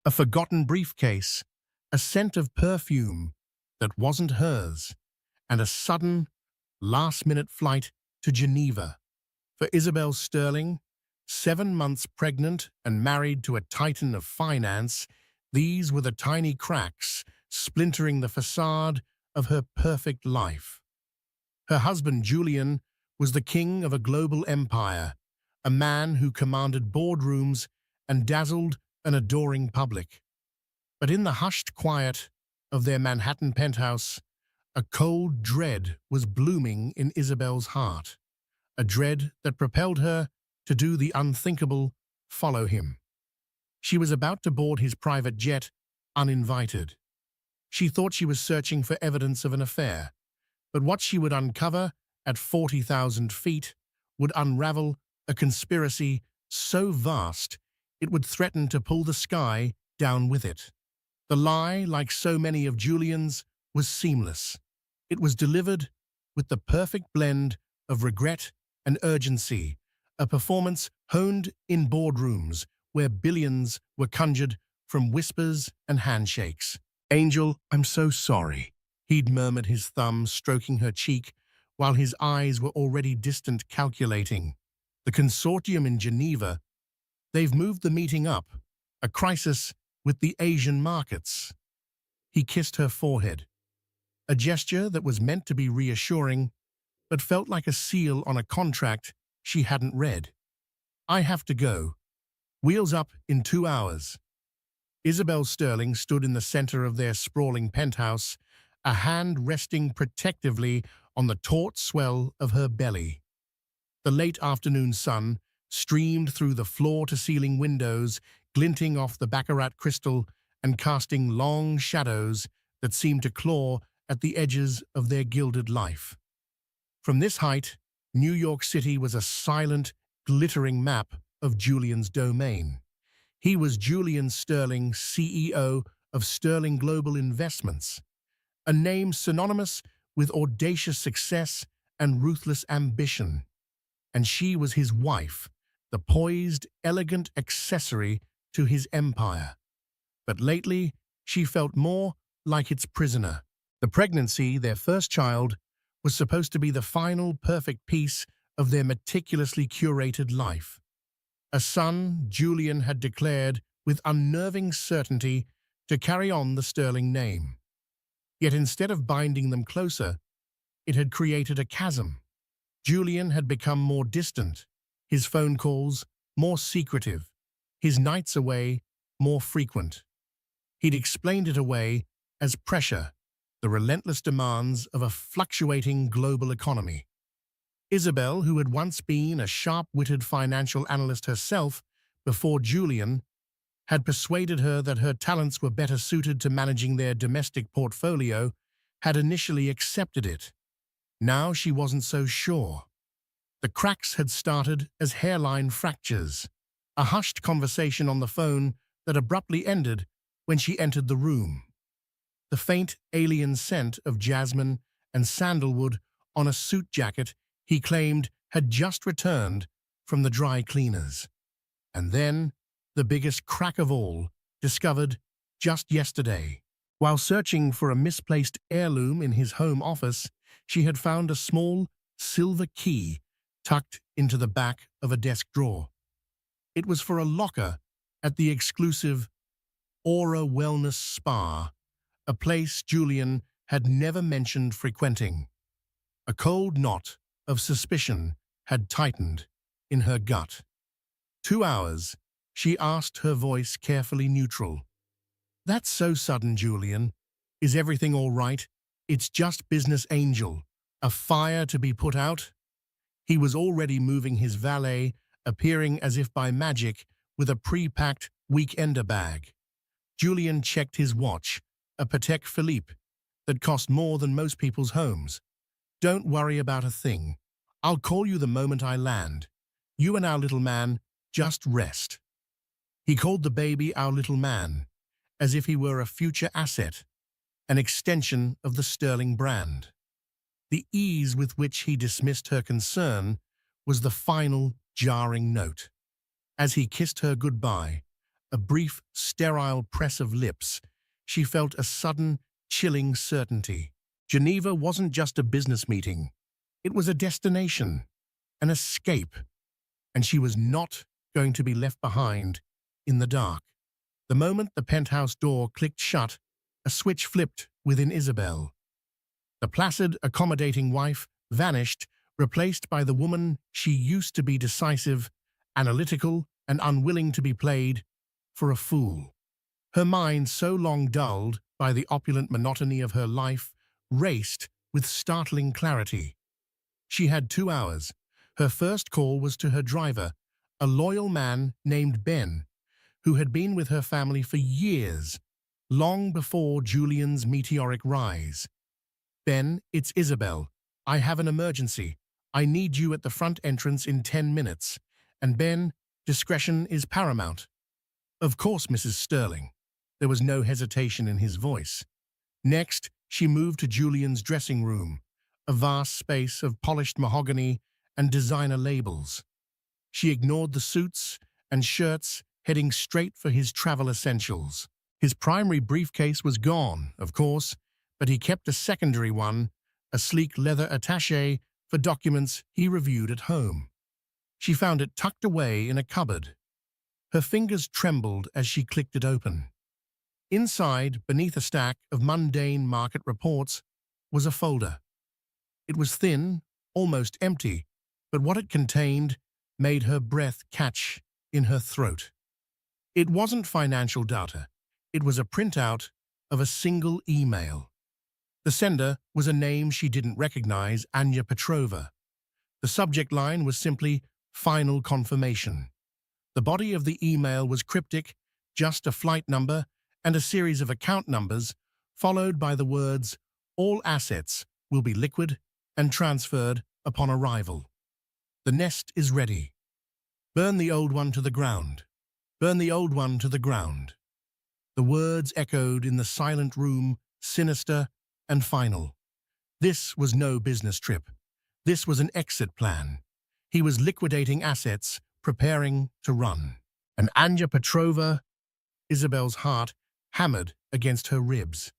a forgotten briefcase, a scent of perfume that wasn't hers, and a sudden, last-minute flight to Geneva. For Isabel Sterling, 7 months pregnant and married to a titan of finance, these were the tiny cracks splintering the facade of her perfect life. Her husband, Julian, was the king of a global empire, a man who commanded boardrooms and dazzled an adoring public. But in the hushed quiet of their Manhattan penthouse, a cold dread was blooming in Isabel's heart, a dread that propelled her to do the unthinkable, follow him. She was about to board his private jet, uninvited. She thought she was searching for evidence of an affair, but what she would uncover at 40,000 feet would unravel a conspiracy so vast it would threaten to pull the sky down with it. The lie, like so many of Julian's, was seamless. It was delivered with the perfect blend of regret and urgency, a performance honed in boardrooms where billions were conjured from whispers and handshakes. "Angel, I'm so sorry," he'd murmured, his thumb stroking her cheek while his eyes were already distant, calculating. "The consortium in Geneva, they've moved the meeting up. A crisis with the Asian markets." He kissed her forehead, a gesture that was meant to be reassuring, but felt like a seal on a contract she hadn't read. "I have to go. Wheels up in 2 hours." Isabel Sterling stood in the center of their sprawling penthouse, a hand resting protectively on the taut swell of her belly. The late afternoon sun streamed through the floor-to-ceiling windows, glinting off the baccarat crystal and casting long shadows that seemed to claw at the edges of their gilded life. From this height, New York City was a silent, glittering map of Julian's domain. He was Julian Sterling, CEO of Sterling Global Investments, a name synonymous with audacious success and ruthless ambition. And she was his wife, the poised, elegant accessory to his empire. But lately, she felt more like its prisoner. The pregnancy, their first child, was supposed to be the final perfect piece of their meticulously curated life. A son, Julian had declared with unnerving certainty to carry on the Sterling name. Yet instead of binding them closer, it had created a chasm. Julian had become more distant, his phone calls more secretive, his nights away more frequent. He'd explained it away as pressure, the relentless demands of a fluctuating global economy. Isabel, who had once been a sharp-witted financial analyst herself before Julian, had persuaded her that her talents were better suited to managing their domestic portfolio, had initially accepted it. Now she wasn't so sure. The cracks had started as hairline fractures, a hushed conversation on the phone that abruptly ended when she entered the room. The faint alien scent of jasmine and sandalwood on a suit jacket he claimed had just returned from the dry cleaners. And then, the biggest crack of all, discovered just yesterday. While searching for a misplaced heirloom in his home office, she had found a small silver key tucked into the back of a desk drawer. It was for a locker at the exclusive Aura Wellness Spa, a place Julian had never mentioned frequenting. A cold knot of suspicion had tightened in her gut. 2 hours, she asked, her voice carefully neutral. "That's so sudden, Julian. Is everything all right? It's just business, Angel. A fire to be put out?" He was already moving his valet, appearing as if by magic with a pre-packed weekender bag. Julian checked his watch, a Patek Philippe that cost more than most people's homes. "Don't worry about a thing. I'll call you the moment I land. You and our little man just rest." He called the baby our little man, as if he were a future asset, an extension of the Sterling brand. The ease with which he dismissed her concern was the final jarring note. As he kissed her goodbye, a brief, sterile press of lips, she felt a sudden, chilling certainty. Geneva wasn't just a business meeting. It was a destination, an escape, and she was not going to be left behind in the dark. The moment the penthouse door clicked shut, a switch flipped within Isabel. The placid, accommodating wife vanished, replaced by the woman she used to be, decisive, analytical, and unwilling to be played for a fool. Her mind, so long dulled by the opulent monotony of her life, raced with startling clarity. She had 2 hours. Her first call was to her driver, a loyal man named Ben, who had been with her family for years, long before Julian's meteoric rise. "Ben, it's Isabel. I have an emergency. I need you at the front entrance in 10 minutes. And Ben, discretion is paramount." "Of course, Mrs. Sterling." There was no hesitation in his voice. Next, she moved to Julian's dressing room, a vast space of polished mahogany and designer labels. She ignored the suits and shirts, heading straight for his travel essentials. His primary briefcase was gone, of course, but he kept a secondary one, a sleek leather attaché for documents he reviewed at home. She found it tucked away in a cupboard. Her fingers trembled as she clicked it open. Inside, beneath a stack of mundane market reports, was a folder. It was thin, almost empty, but what it contained made her breath catch in her throat. It wasn't financial data. It was a printout of a single email. The sender was a name she didn't recognize, Anya Petrova. The subject line was simply "Final Confirmation." The body of the email was cryptic, just a flight number and a series of account numbers, followed by the words, "All assets will be liquid and transferred upon arrival. The nest is ready. Burn the old one to the ground. Burn the old one to the ground." The words echoed in the silent room, sinister and final. This was no business trip. This was an exit plan. He was liquidating assets, preparing to run. And Anya Petrova, Isabel's heart hammered against her ribs.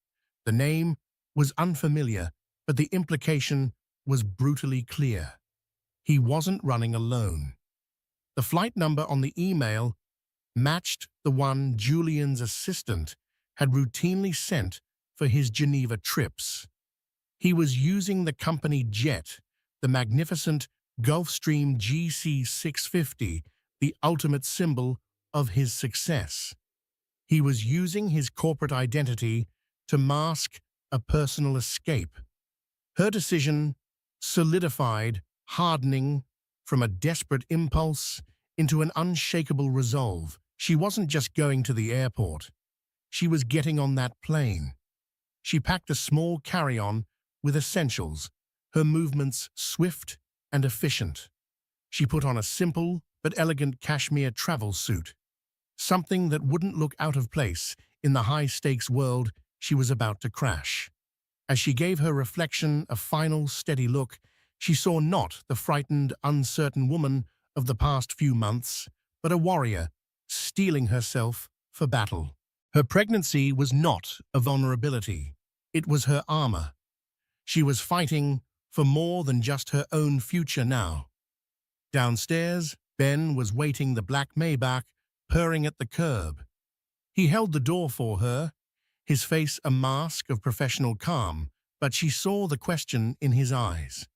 The name was unfamiliar, but the implication was brutally clear. He wasn't running alone. The flight number on the email matched the one Julian's assistant had routinely sent for his Geneva trips. He was using the company jet, the magnificent Gulfstream GC650, the ultimate symbol of his success. He was using his corporate identity to mask a personal escape. Her decision solidified, hardening from a desperate impulse into an unshakable resolve. She wasn't just going to the airport. She was getting on that plane. She packed a small carry-on with essentials, her movements swift and efficient. She put on a simple but elegant cashmere travel suit, something that wouldn't look out of place in the high-stakes world she was about to crash. As she gave her reflection a final steady look, she saw not the frightened, uncertain woman of the past few months, but a warrior steeling herself for battle. Her pregnancy was not a vulnerability. It was her armor. She was fighting for more than just her own future now. Downstairs, Ben was waiting, the black Maybach purring at the curb. He held the door for her, his face a mask of professional calm, but she saw the question in his eyes.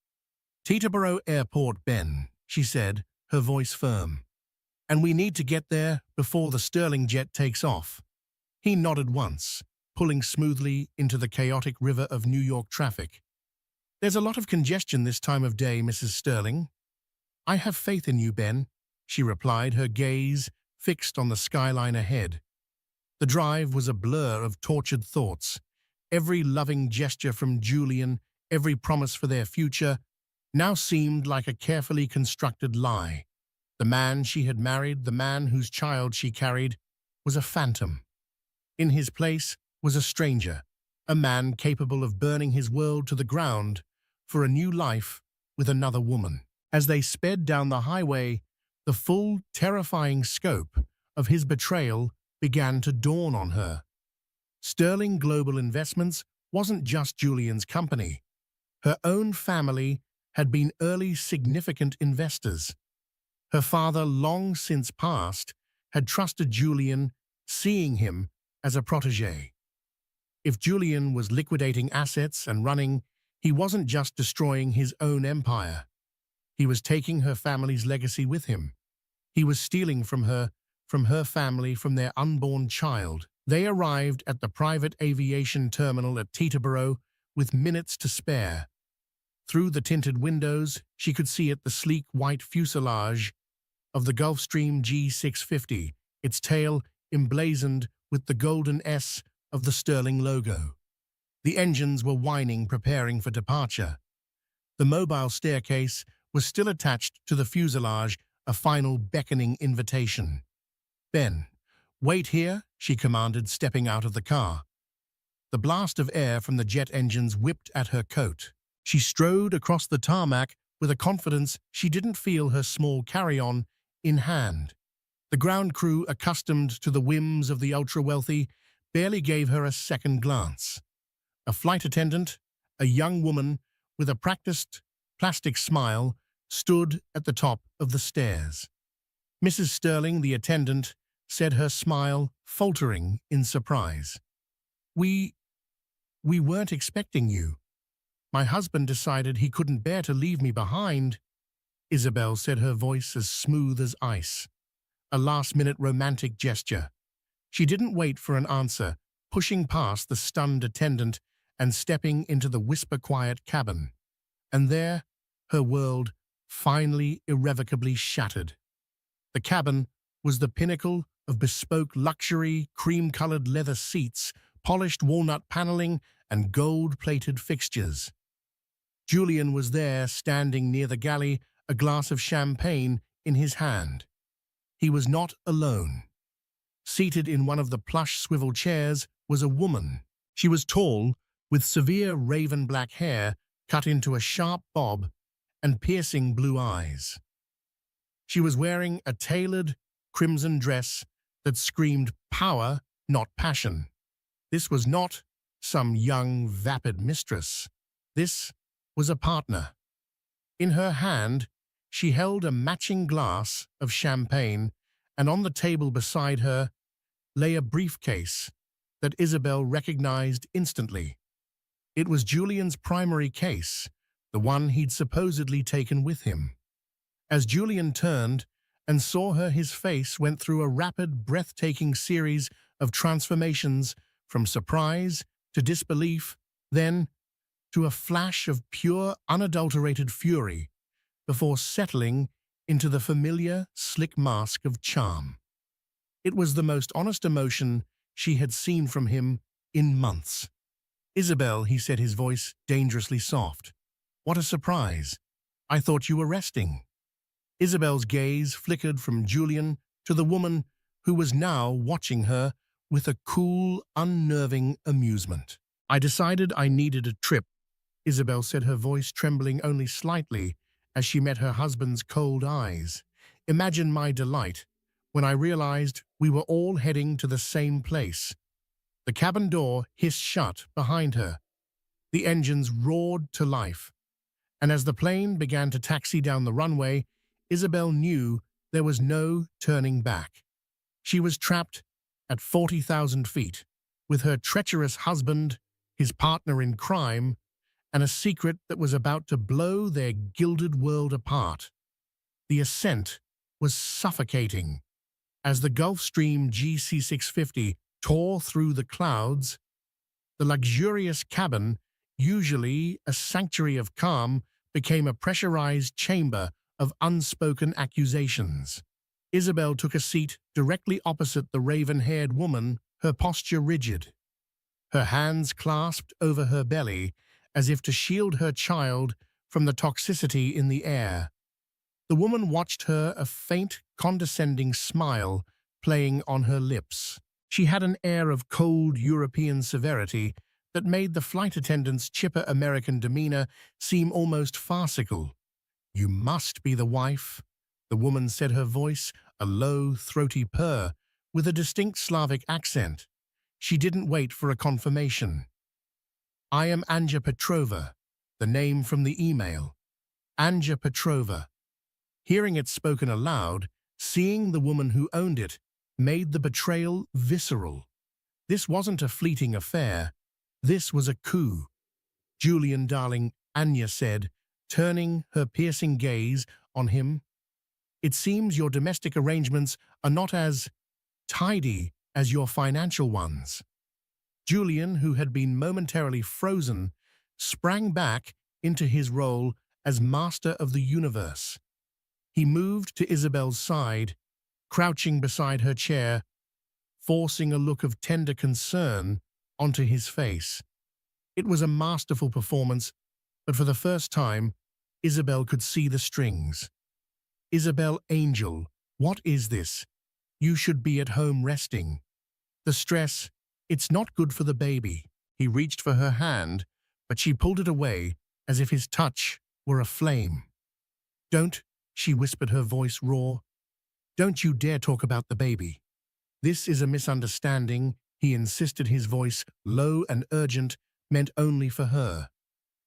"Teterboro Airport, Ben," she said, her voice firm. "And we need to get there before the Sterling jet takes off." He nodded once, pulling smoothly into the chaotic river of New York traffic. "There's a lot of congestion this time of day, Mrs. Sterling." "I have faith in you, Ben," she replied, her gaze fixed on the skyline ahead. The drive was a blur of tortured thoughts. Every loving gesture from Julian, every promise for their future, now seemed like a carefully constructed lie. The man she had married, the man whose child she carried, was a phantom. In his place was a stranger, a man capable of burning his world to the ground for a new life with another woman. As they sped down the highway, the full, terrifying scope of his betrayal began to dawn on her. Sterling Global Investments wasn't just Julian's company. Her own family had been early significant investors. Her father, long since passed, had trusted Julian, seeing him as a protégé. If Julian was liquidating assets and running, he wasn't just destroying his own empire. He was taking her family's legacy with him. He was stealing from her family, from their unborn child. They arrived at the private aviation terminal at Teterboro with minutes to spare. Through the tinted windows, she could see the sleek white fuselage of the Gulfstream G650, its tail emblazoned with the golden S of the Sterling logo. The engines were whining, preparing for departure. The mobile staircase was still attached to the fuselage, a final beckoning invitation. "Ben, wait here," she commanded, stepping out of the car. The blast of air from the jet engines whipped at her coat. She strode across the tarmac with a confidence she didn't feel her small carry-on in hand. The ground crew, accustomed to the whims of the ultra-wealthy, barely gave her a second glance. A flight attendant, a young woman with a practiced plastic smile, stood at the top of the stairs. Mrs. Sterling, the attendant, said, her smile faltering in surprise. We weren't expecting you. My husband decided he couldn't bear to leave me behind," Isabel said, her voice as smooth as ice. A last-minute romantic gesture. She didn't wait for an answer, pushing past the stunned attendant and stepping into the whisper-quiet cabin. And there, her world finally irrevocably shattered. The cabin was the pinnacle of bespoke luxury, cream-colored leather seats, polished walnut paneling, and gold-plated fixtures. Julian was there, standing near the galley, a glass of champagne in his hand. He was not alone. Seated in one of the plush swivel chairs was a woman. She was tall, with severe raven-black hair cut into a sharp bob and piercing blue eyes. She was wearing a tailored crimson dress that screamed power, not passion. This was not some young, vapid mistress. This was a partner. In her hand, she held a matching glass of champagne, and on the table beside her lay a briefcase that Isabel recognized instantly. It was Julian's primary case, the one he'd supposedly taken with him. As Julian turned and saw her, his face went through a rapid, breathtaking series of transformations, from surprise to disbelief, then to a flash of pure, unadulterated fury, before settling into the familiar, slick mask of charm. It was the most honest emotion she had seen from him in months. "Isabel," he said, his voice dangerously soft. "What a surprise. I thought you were resting." Isabel's gaze flickered from Julian to the woman who was now watching her with a cool, unnerving amusement. "I decided I needed a trip," Isabel said, her voice trembling only slightly as she met her husband's cold eyes. "Imagine my delight when I realized we were all heading to the same place." The cabin door hissed shut behind her. The engines roared to life, and as the plane began to taxi down the runway, Isabel knew there was no turning back. She was trapped at 40,000 feet, with her treacherous husband, his partner in crime, and a secret that was about to blow their gilded world apart. The ascent was suffocating. As the Gulfstream GC650 tore through the clouds, the luxurious cabin, usually a sanctuary of calm, became a pressurized chamber of unspoken accusations. Isabel took a seat directly opposite the raven-haired woman, her posture rigid. Her hands clasped over her belly, as if to shield her child from the toxicity in the air. The woman watched her, a faint, condescending smile playing on her lips. She had an air of cold European severity that made the flight attendant's chipper American demeanor seem almost farcical. "You must be the wife," the woman said, her voice a low, throaty purr with a distinct Slavic accent. She didn't wait for a confirmation. I am Anja Petrova, the name from the email. Anja Petrova. Hearing it spoken aloud, seeing the woman who owned it, made the betrayal visceral. This wasn't a fleeting affair. This was a coup. Julian, darling, Anya said, turning her piercing gaze on him. It seems your domestic arrangements are not as tidy as your financial ones. Julian, who had been momentarily frozen, sprang back into his role as master of the universe. He moved to Isabel's side, crouching beside her chair, forcing a look of tender concern onto his face. It was a masterful performance, but for the first time, Isabel could see the strings. Isabel, angel, what is this? You should be at home resting. The stress, it's not good for the baby. He reached for her hand, but she pulled it away as if his touch were a flame. Don't, she whispered, her voice raw. Don't you dare talk about the baby. This is a misunderstanding, he insisted, his voice, low and urgent, meant only for her.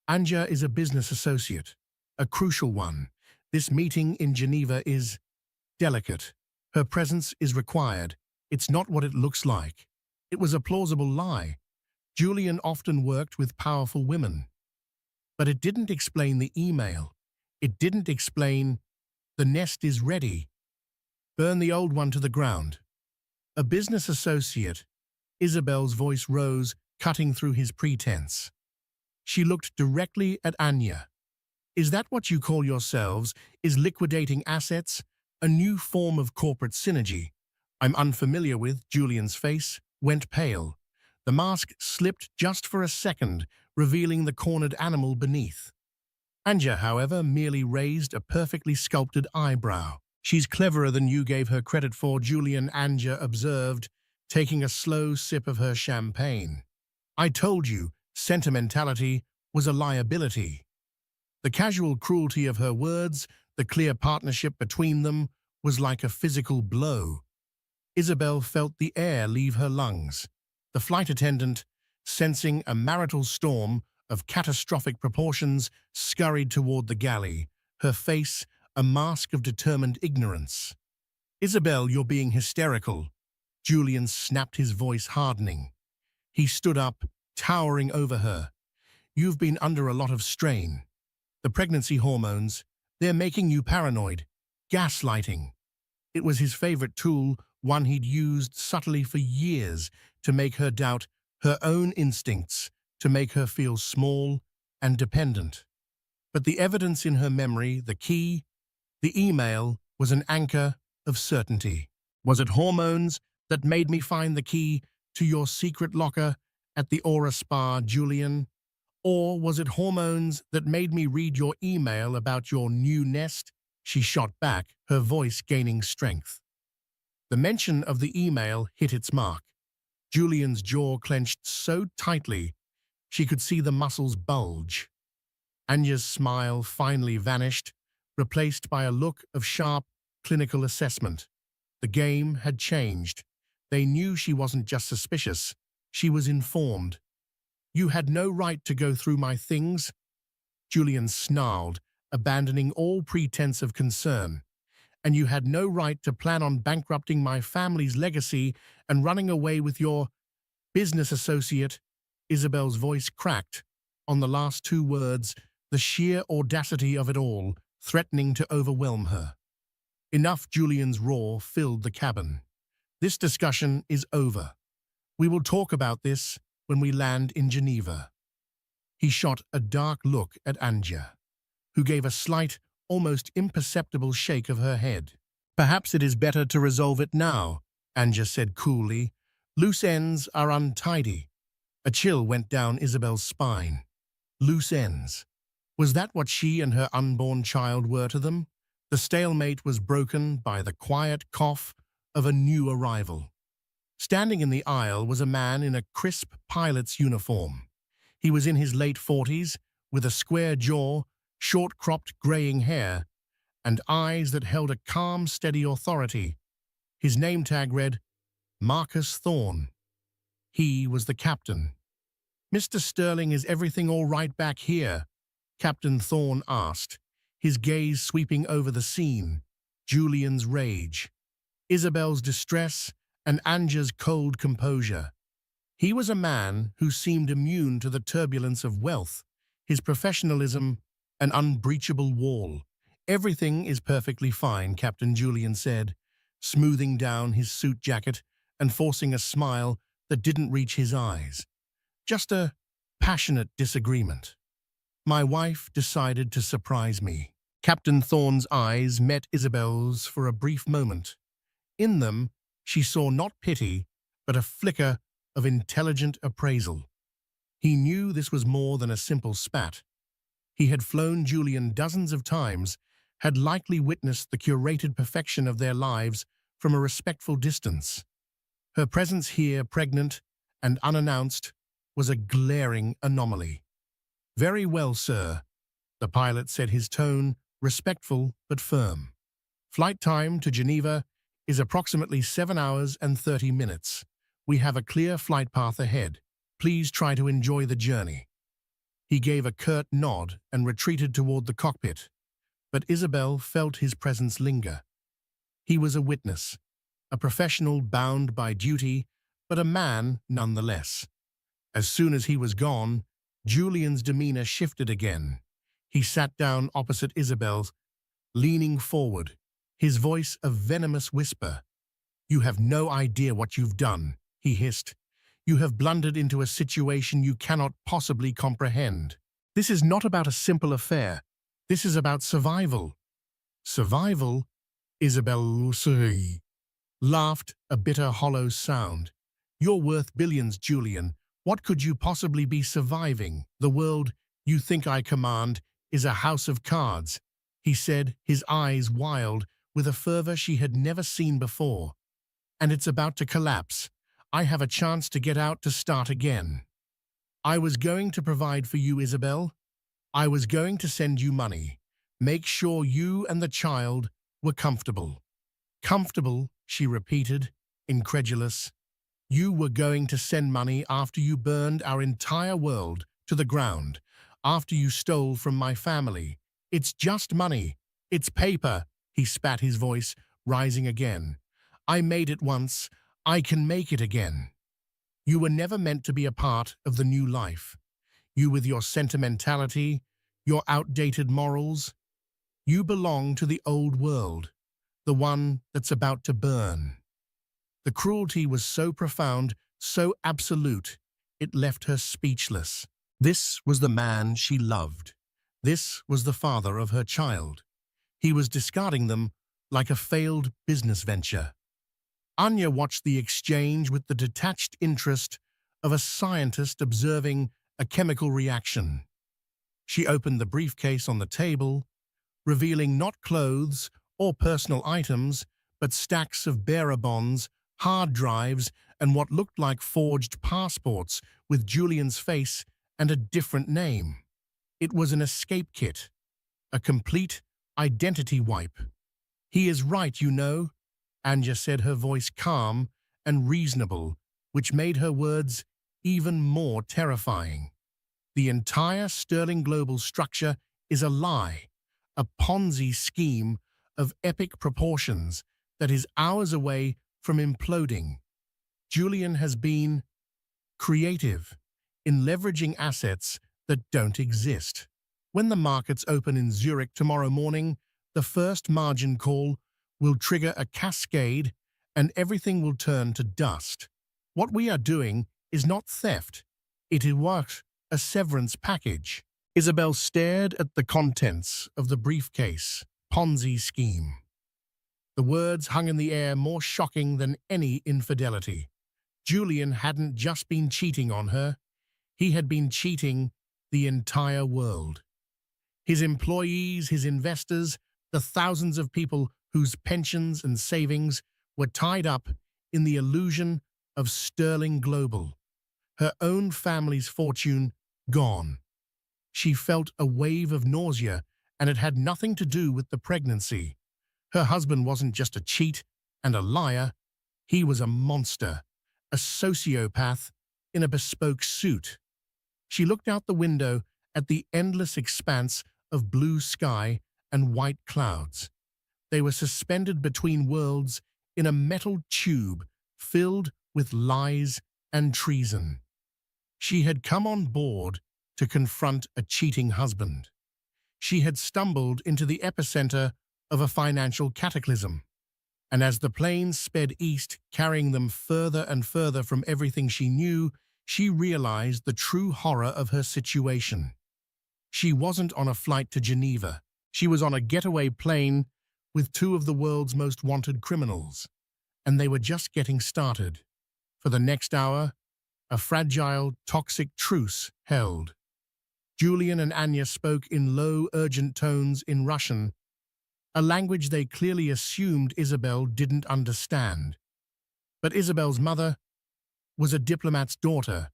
Anja is a business associate, a crucial one. This meeting in Geneva is delicate. Her presence is required. It's not what it looks like. It was a plausible lie. Julian often worked with powerful women. But it didn't explain the email. It didn't explain the nest is ready. Burn the old one to the ground. A business associate. Isabel's voice rose, cutting through his pretense. She looked directly at Anya. Is that what you call yourselves? Is liquidating assets a new form of corporate synergy? I'm unfamiliar with. Julian's face went pale. The mask slipped just for a second, revealing the cornered animal beneath. Anja, however, merely raised a perfectly sculpted eyebrow. She's cleverer than you gave her credit for, Julian, Anja observed, taking a slow sip of her champagne. I told you, sentimentality was a liability. The casual cruelty of her words, the clear partnership between them, was like a physical blow. Isabel felt the air leave her lungs. The flight attendant, sensing a marital storm of catastrophic proportions, scurried toward the galley, her face a mask of determined ignorance. Isabel, you're being hysterical. Julian snapped, his voice hardening. He stood up, towering over her. You've been under a lot of strain. The pregnancy hormones, they're making you paranoid. Gaslighting. It was his favorite tool, one he'd used subtly for years to make her doubt her own instincts, to make her feel small and dependent. But the evidence in her memory, the key, the email, was an anchor of certainty. Was it hormones that made me find the key to your secret locker at the Aura Spa, Julian? Or was it hormones that made me read your email about your new nest? She shot back, her voice gaining strength. The mention of the email hit its mark. Julian's jaw clenched so tightly she could see the muscles bulge. Anja's smile finally vanished, replaced by a look of sharp, clinical assessment. The game had changed. They knew she wasn't just suspicious, she was informed. You had no right to go through my things, Julian snarled, abandoning all pretense of concern. And you had no right to plan on bankrupting my family's legacy and running away with your business associate. Isabel's voice cracked on the last two words, the sheer audacity of it all threatening to overwhelm her. Enough, Julian's roar filled the cabin. This discussion is over. We will talk about this when we land in Geneva. He shot a dark look at Anja, who gave a slight, almost imperceptible shake of her head. Perhaps it is better to resolve it now, Anja said coolly. Loose ends are untidy. A chill went down Isabel's spine. Loose ends. Was that what she and her unborn child were to them? The stalemate was broken by the quiet cough of a new arrival. Standing in the aisle was a man in a crisp pilot's uniform. He was in his late 40s, with a square jaw, short-cropped graying hair, and eyes that held a calm, steady authority. His name tag read, Marcus Thorne. He was the captain. "Mr. Sterling, is everything all right back here?" Captain Thorne asked, his gaze sweeping over the scene, Julian's rage, Isabel's distress, and Anja's cold composure. He was a man who seemed immune to the turbulence of wealth, his professionalism, an unbreachable wall. "Everything is perfectly fine," Captain Julian said, smoothing down his suit jacket and forcing a smile that didn't reach his eyes. "Just a passionate disagreement. My wife decided to surprise me." Captain Thorne's eyes met Isabel's for a brief moment. In them, she saw not pity, but a flicker of intelligent appraisal. He knew this was more than a simple spat. He had flown Julian dozens of times, had likely witnessed the curated perfection of their lives from a respectful distance. Her presence here, pregnant and unannounced, was a glaring anomaly. "Very well, sir," the pilot said, his tone respectful but firm. "Flight time to Geneva is approximately 7 hours and 30 minutes. We have a clear flight path ahead. Please try to enjoy the journey." He gave a curt nod and retreated toward the cockpit, but Isabel felt his presence linger. He was a witness, a professional bound by duty, but a man nonetheless. As soon as he was gone, Julian's demeanor shifted again. He sat down opposite Isabel, leaning forward, his voice a venomous whisper. "You have no idea what you've done," he hissed. "You have blundered into a situation you cannot possibly comprehend. This is not about a simple affair. This is about survival." "Survival?" Isabel laughed, a bitter, hollow sound. "You're worth billions, Julian. What could you possibly be surviving? The world you think I command is a house of cards," he said, his eyes wild with a fervor she had never seen before. "And it's about to collapse. I have a chance to get out to start again. I was going to provide for you, Isabel. I was going to send you money. Make sure you and the child were comfortable." "Comfortable," she repeated, incredulous. "You were going to send money after you burned our entire world to the ground, after you stole from my family. It's just money. It's paper," he spat, his voice rising again. "I made it once. I can make it again. You were never meant to be a part of the new life. You with your sentimentality, your outdated morals. You belong to the old world, the one that's about to burn." The cruelty was so profound, so absolute, it left her speechless. This was the man she loved. This was the father of her child. He was discarding them like a failed business venture. Anya watched the exchange with the detached interest of a scientist observing a chemical reaction. She opened the briefcase on the table, revealing not clothes or personal items, but stacks of bearer bonds, hard drives, and what looked like forged passports with Julian's face and a different name. It was an escape kit, a complete identity wipe. "He is right, you know," Anja said, her voice calm and reasonable, which made her words even more terrifying. "The entire Sterling Global structure is a lie, a Ponzi scheme of epic proportions that is hours away from imploding. Julian has been creative in leveraging assets that don't exist. When the markets open in Zurich tomorrow morning, the first margin call will trigger a cascade and everything will turn to dust. What we are doing is not theft. It is what? A severance package." Isabel stared at the contents of the briefcase. Ponzi scheme. The words hung in the air, more shocking than any infidelity. Julian hadn't just been cheating on her. He had been cheating the entire world. His employees, his investors, the thousands of people whose pensions and savings were tied up in the illusion of Sterling Global. Her own family's fortune gone. She felt a wave of nausea, and it had nothing to do with the pregnancy. Her husband wasn't just a cheat and a liar. He was a monster, a sociopath in a bespoke suit. She looked out the window at the endless expanse of blue sky and white clouds. They were suspended between worlds in a metal tube filled with lies and treason. She had come on board to confront a cheating husband. She had stumbled into the epicenter of a financial cataclysm. And as the planes sped east, carrying them further and further from everything she knew, she realized the true horror of her situation. She wasn't on a flight to Geneva. She was on a getaway plane with two of the world's most wanted criminals, and they were just getting started. For the next hour, a fragile, toxic truce held. Julian and Anya spoke in low, urgent tones in Russian, a language they clearly assumed Isabel didn't understand. But Isabel's mother was a diplomat's daughter,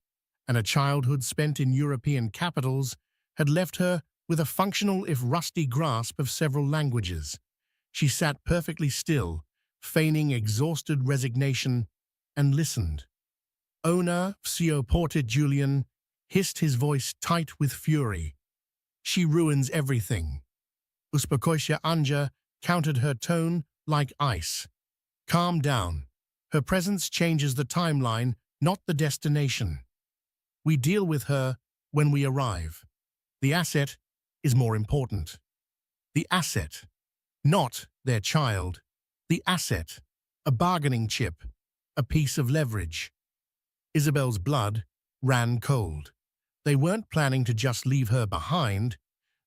and a childhood spent in European capitals had left her with a functional if rusty grasp of several languages. She sat perfectly still, feigning exhausted resignation, and listened. Ona Vsioported Julian hissed, his voice tight with fury. She ruins everything. Uspokojся Anja countered, her tone like ice. Calm down. Her presence changes the timeline, not the destination. We deal with her when we arrive. The asset is more important. The asset, not their child. The asset, a bargaining chip, a piece of leverage. Isabel's blood ran cold. They weren't planning to just leave her behind.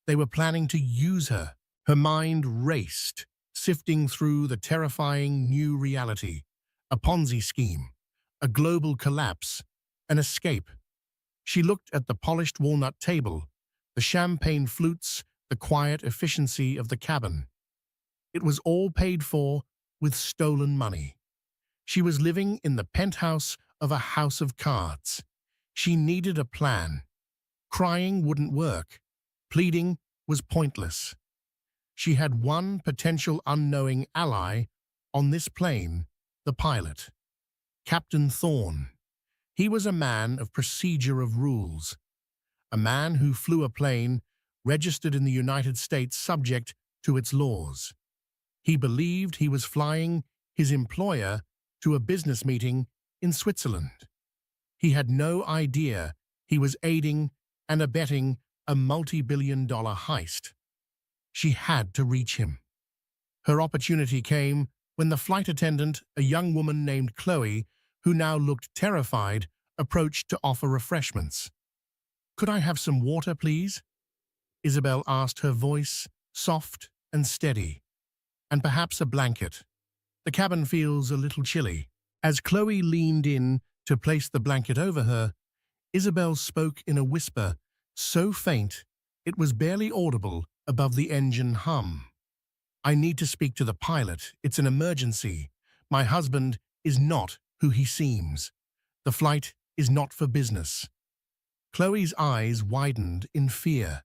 They were planning to use her. Her mind raced, sifting through the terrifying new reality. A Ponzi scheme, a global collapse, an escape. She looked at the polished walnut table, the champagne flutes, the quiet efficiency of the cabin. It was all paid for with stolen money. She was living in the penthouse of a house of cards. She needed a plan. Crying wouldn't work. Pleading was pointless. She had one potential unknowing ally on this plane, the pilot. Captain Thorne. He was a man of procedure, of rules. A man who flew a plane registered in the United States subject to its laws. He believed he was flying his employer to a business meeting in Switzerland. He had no idea he was aiding and abetting a multi-billion-dollar heist. She had to reach him. Her opportunity came when the flight attendant, a young woman named Chloe, who now looked terrified, approached to offer refreshments. "Could I have some water, please?" Isabel asked, her voice soft and steady. "And perhaps a blanket. The cabin feels a little chilly." As Chloe leaned in to place the blanket over her, Isabel spoke in a whisper so faint it was barely audible above the engine hum. "I need to speak to the pilot. It's an emergency. My husband is not who he seems. The flight is not for business." Chloe's eyes widened in fear.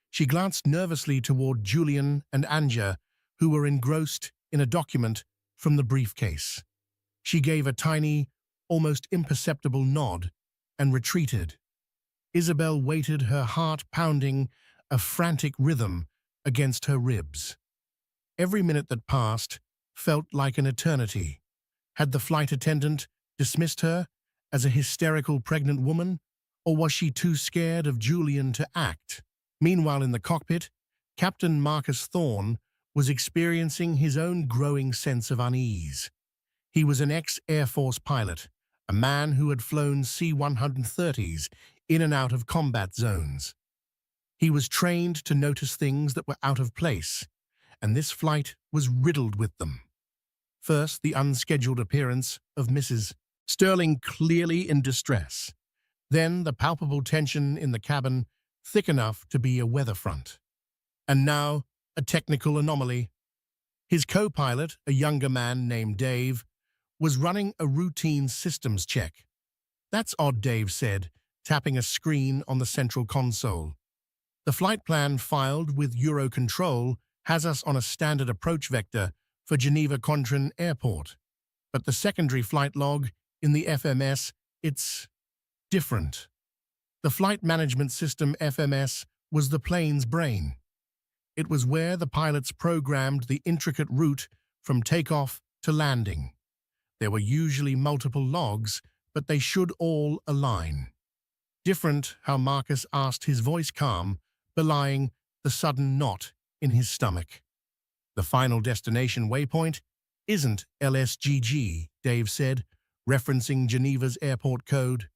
She glanced nervously toward Julian and Anja, who were engrossed in a document from the briefcase. She gave a tiny, almost imperceptible nod and retreated. Isabel waited, her heart pounding a frantic rhythm against her ribs. Every minute that passed felt like an eternity. Had the flight attendant dismissed her as a hysterical pregnant woman, or was she too scared of Julian to act? Meanwhile, in the cockpit, Captain Marcus Thorne was experiencing his own growing sense of unease. He was an ex-Air Force pilot, a man who had flown C-130s in and out of combat zones. He was trained to notice things that were out of place, and this flight was riddled with them. First, the unscheduled appearance of Mrs. Sterling, clearly in distress. Then the palpable tension in the cabin, thick enough to be a weather front. And now, a technical anomaly. His co-pilot, a younger man named Dave, was running a routine systems check. "That's odd," Dave said, tapping a screen on the central console. "The flight plan filed with Eurocontrol has us on a standard approach vector for Geneva-Contrin Airport." But the secondary flight log in the FMS, it's different. The Flight Management System FMS was the plane's brain. It was where the pilots programmed the intricate route from takeoff to landing. There were usually multiple logs, but they should all align. Different how Marcus asked, his voice calm, belying the sudden knot in his stomach. The final destination waypoint isn't LSGG, Dave said, referencing Geneva's airport code.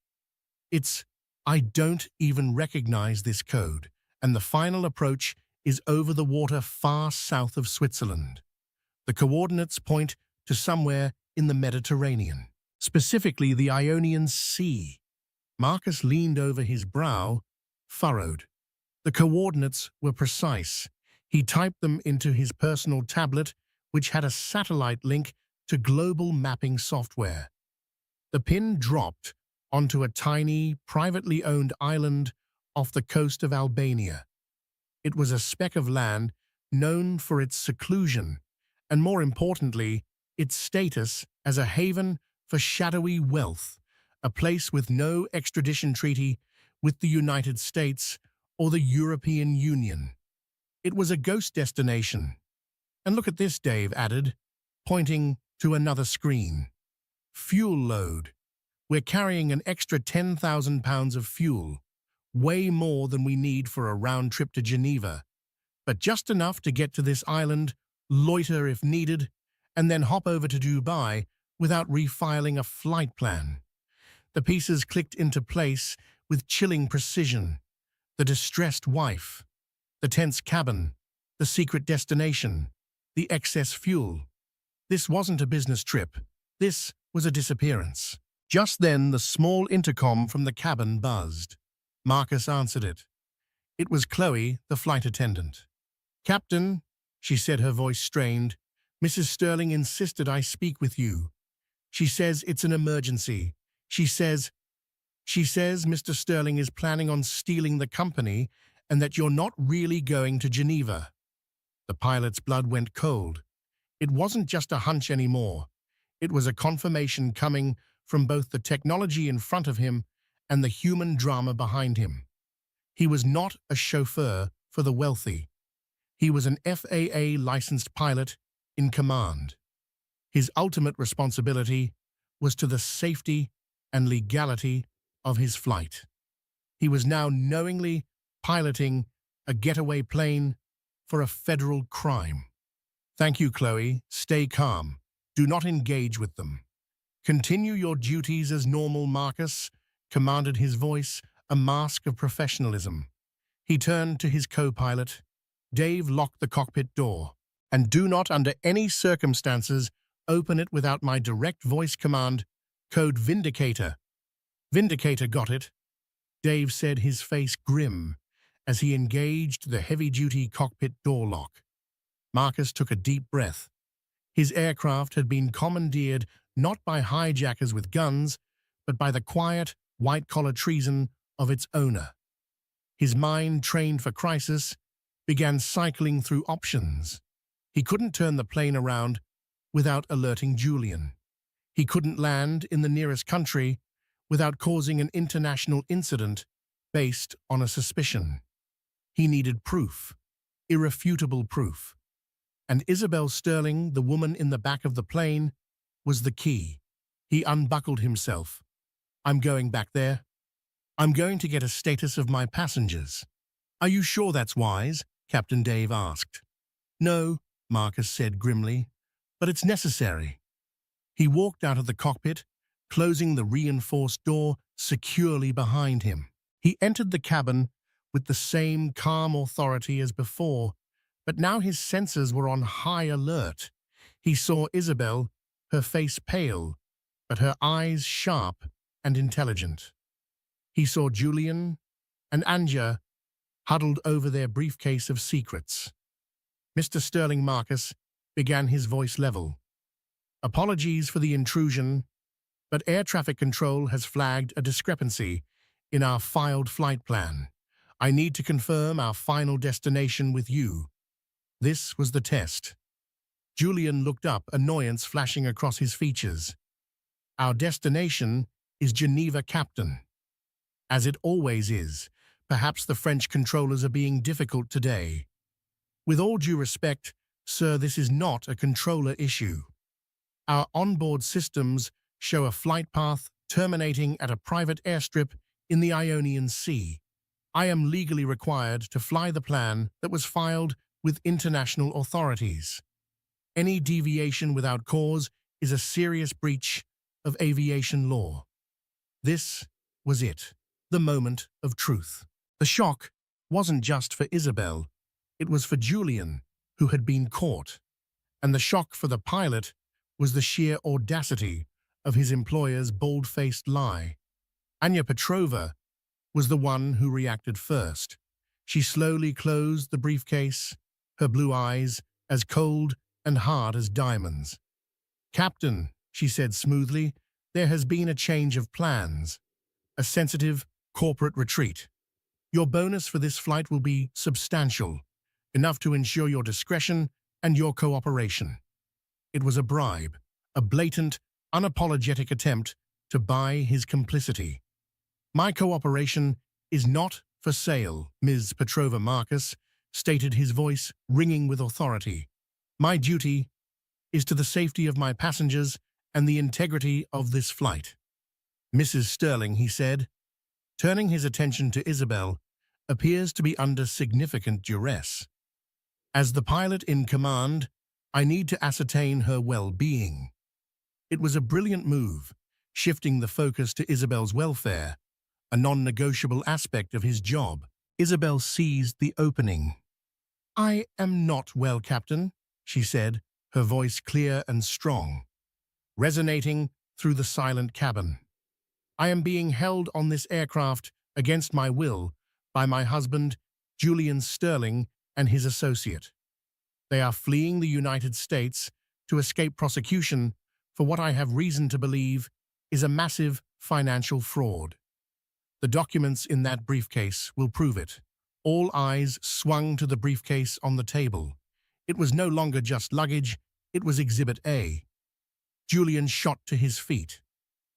It's, I don't even recognize this code, and the final approach is over the water far south of Switzerland. The coordinates point to somewhere in the Mediterranean, specifically the Ionian Sea. Marcus leaned over, his brow furrowed. The coordinates were precise. He typed them into his personal tablet, which had a satellite link to global mapping software. The pin dropped onto a tiny, privately owned island off the coast of Albania. It was a speck of land known for its seclusion, and more importantly, its status as a haven for shadowy wealth, a place with no extradition treaty with the United States or the European Union. It was a ghost destination. And look at this, Dave added, pointing to another screen. Fuel load. We're carrying an extra 10,000 pounds of fuel, way more than we need for a round trip to Geneva, but just enough to get to this island, loiter if needed, and then hop over to Dubai without refiling a flight plan. The pieces clicked into place with chilling precision. The distressed wife, the tense cabin, the secret destination, the excess fuel. This wasn't a business trip. This was a disappearance. Just then, the small intercom from the cabin buzzed. Marcus answered it. It was Chloe, the flight attendant. "Captain," she said, her voice strained, "Mrs. Sterling insisted I speak with you. She says it's an emergency. She says Mr. Sterling is planning on stealing the company and that you're not really going to Geneva." The pilot's blood went cold. It wasn't just a hunch anymore. It was a confirmation coming from both the technology in front of him and the human drama behind him. He was not a chauffeur for the wealthy. He was an FAA-licensed pilot in command. His ultimate responsibility was to the safety and legality of his flight. He was now knowingly piloting a getaway plane for a federal crime. "Thank you, Chloe. Stay calm. Do not engage with them. Continue your duties as normal, Marcus," commanded his voice, a mask of professionalism. He turned to his co-pilot. "Dave, lock the cockpit door, and do not under any circumstances open it without my direct voice command, code Vindicator." "Vindicator, got it," Dave said, his face grim, as he engaged the heavy-duty cockpit door lock. Marcus took a deep breath. His aircraft had been commandeered not by hijackers with guns, but by the quiet, white-collar treason of its owner. His mind, trained for crisis, began cycling through options. He couldn't turn the plane around without alerting Julian. He couldn't land in the nearest country without causing an international incident based on a suspicion. He needed proof, irrefutable proof. And Isabel Sterling, the woman in the back of the plane, was the key. He unbuckled himself. "I'm going back there. I'm going to get a status of my passengers." "Are you sure that's wise?" Captain Dave asked. "No," Marcus said grimly, "but it's necessary." He walked out of the cockpit, closing the reinforced door securely behind him. He entered the cabin with the same calm authority as before, but now his senses were on high alert. He saw Isabel, her face pale, but her eyes sharp and intelligent. He saw Julian and Anja huddled over their briefcase of secrets. "Mr. Sterling," Marcus began, his voice level. "Apologies for the intrusion, but air traffic control has flagged a discrepancy in our filed flight plan. I need to confirm our final destination with you." This was the test. Julian looked up, annoyance flashing across his features. Our destination is Geneva, Captain. As it always is, perhaps the French controllers are being difficult today. With all due respect, sir, this is not a controller issue. Our onboard systems show a flight path terminating at a private airstrip in the Ionian Sea. I am legally required to fly the plan that was filed with international authorities. Any deviation without cause is a serious breach of aviation law. This was it, the moment of truth. The shock wasn't just for Isabel, it was for Julian, who had been caught. And the shock for the pilot was the sheer audacity of his employer's bold-faced lie. Anya Petrova was the one who reacted first. She slowly closed the briefcase, her blue eyes as cold and hard as diamonds. "Captain," she said smoothly, "there has been a change of plans. A sensitive corporate retreat. Your bonus for this flight will be substantial, enough to ensure your discretion and your cooperation." It was a bribe, a blatant, unapologetic attempt to buy his complicity. "My cooperation is not for sale," Ms. Petrova Marcus stated, his voice ringing with authority. "My duty is to the safety of my passengers and the integrity of this flight." "Mrs. Sterling," he said, turning his attention to Isabel, "appears to be under significant duress. As the pilot in command, I need to ascertain her well-being." It was a brilliant move, shifting the focus to Isabel's welfare, a non-negotiable aspect of his job. Isabel seized the opening. "I am not well, Captain," she said, her voice clear and strong, resonating through the silent cabin. "I am being held on this aircraft against my will by my husband, Julian Sterling, and his associate. They are fleeing the United States to escape prosecution for what I have reason to believe is a massive financial fraud. The documents in that briefcase will prove it." All eyes swung to the briefcase on the table. It was no longer just luggage, it was Exhibit A. Julian shot to his feet,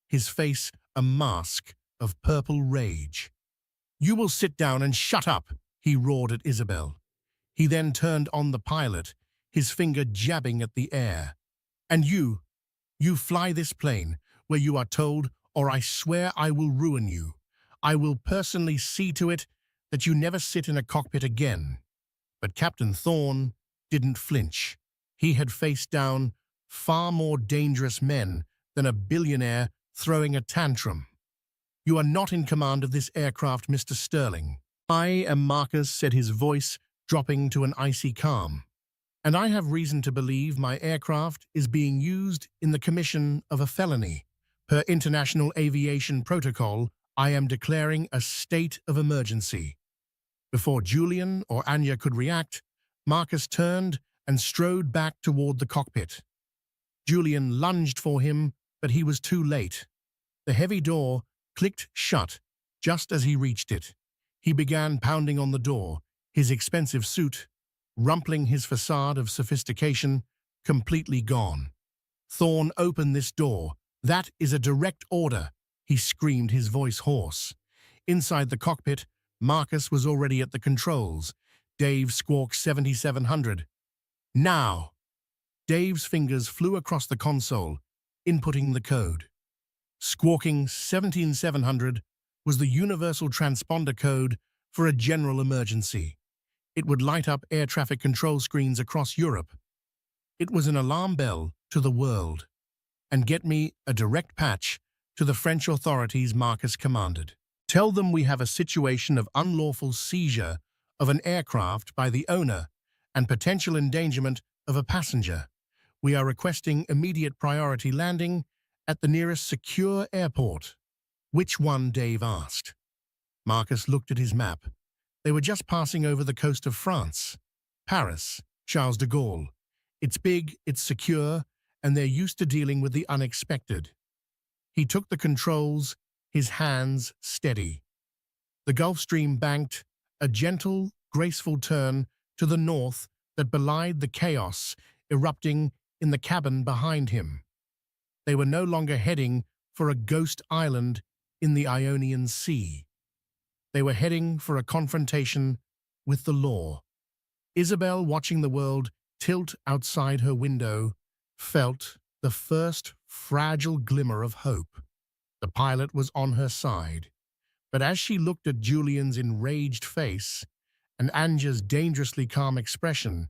his face a mask of purple rage. "You will sit down and shut up," he roared at Isabel. He then turned on the pilot, his finger jabbing at the air. "And you fly this plane where you are told, or I swear I will ruin you. I will personally see to it that you never sit in a cockpit again." But Captain Thorne didn't flinch. He had faced down far more dangerous men than a billionaire throwing a tantrum. "You are not in command of this aircraft, Mr. Sterling." "I am Marcus," said his voice, dropping to an icy calm. "And I have reason to believe my aircraft is being used in the commission of a felony. Per international aviation protocol, I am declaring a state of emergency." Before Julian or Anya could react, Marcus turned and strode back toward the cockpit. Julian lunged for him, but he was too late. The heavy door clicked shut just as he reached it. He began pounding on the door, his expensive suit, rumpling his facade of sophistication, completely gone. "Thorne, open this door. That is a direct order," he screamed, his voice hoarse. Inside the cockpit, Marcus was already at the controls. "Dave, Squawk 7700. Now!" Dave's fingers flew across the console, inputting the code. Squawking 17700 was the universal transponder code for a general emergency. It would light up air traffic control screens across Europe. It was an alarm bell to the world. "And get me a direct patch to the French authorities," Marcus commanded. "Tell them we have a situation of unlawful seizure of an aircraft by the owner and potential endangerment of a passenger. We are requesting immediate priority landing at the nearest secure airport." "Which one?" Dave asked. Marcus looked at his map. They were just passing over the coast of France. "Paris, Charles de Gaulle. It's big, it's secure, and they're used to dealing with the unexpected." He took the controls, his hands steady. The Gulf Stream banked, a gentle, graceful turn to the north that belied the chaos erupting in the cabin behind him. They were no longer heading for a ghost island in the Ionian Sea. They were heading for a confrontation with the law. Isabel, watching the world tilt outside her window, felt the first fragile glimmer of hope. The pilot was on her side. But as she looked at Julian's enraged face and Anja's dangerously calm expression,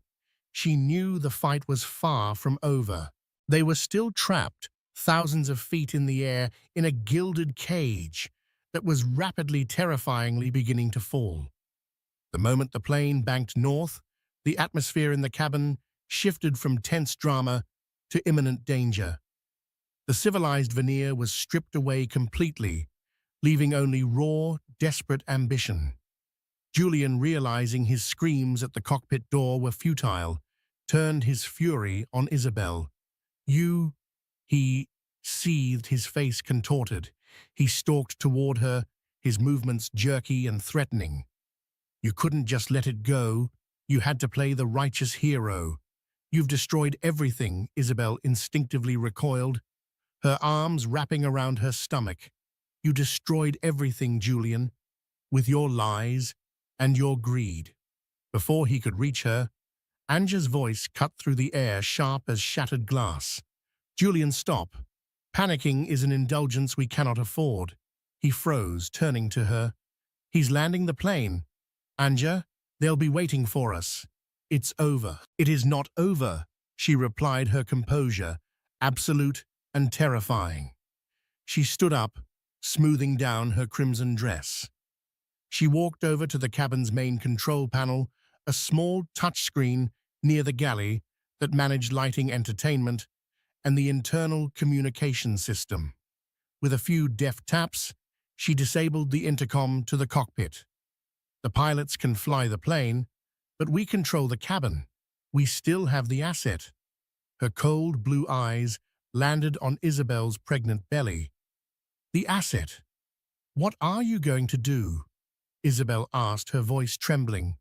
she knew the fight was far from over. They were still trapped thousands of feet in the air in a gilded cage that was rapidly, terrifyingly beginning to fall. The moment the plane banked north, the atmosphere in the cabin shifted from tense drama to imminent danger. The civilized veneer was stripped away completely, leaving only raw, desperate ambition. Julian, realizing his screams at the cockpit door were futile, turned his fury on Isabel. "You," he seethed, his face contorted. He stalked toward her, his movements jerky and threatening. "You couldn't just let it go. You had to play the righteous hero. You've destroyed everything," Isabel instinctively recoiled, her arms wrapping around her stomach. "You destroyed everything, Julian, with your lies and your greed." Before he could reach her, Anja's voice cut through the air, sharp as shattered glass. "Julian, stop. Panicking is an indulgence we cannot afford." He froze, turning to her. "He's landing the plane. Anja, they'll be waiting for us. It's over." "It is not over," she replied, her composure absolute and terrifying. She stood up, smoothing down her crimson dress. She walked over to the cabin's main control panel, a small touchscreen near the galley that managed lighting, entertainment, and the internal communication system. With a few deft taps, she disabled the intercom to the cockpit. "The pilots can fly the plane, but we control the cabin. We still have the asset." Her cold blue eyes landed on Isabel's pregnant belly. "The asset? What are you going to do?" Isabel asked, her voice trembling.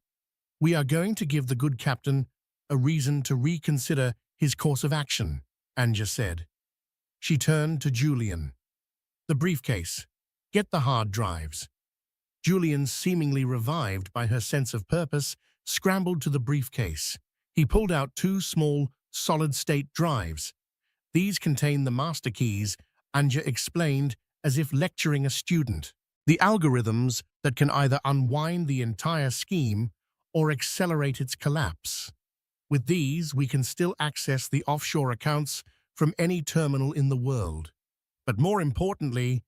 "We are going to give the good captain a reason to reconsider his course of action," Anja said. She turned to Julian. "The briefcase. Get the hard drives." Julian, seemingly revived by her sense of purpose, scrambled to the briefcase. He pulled out two small, solid-state drives. "These contain the master keys," Anja explained, as if lecturing a student. "The algorithms that can either unwind the entire scheme or accelerate its collapse. With these, we can still access the offshore accounts from any terminal in the world. But more importantly,"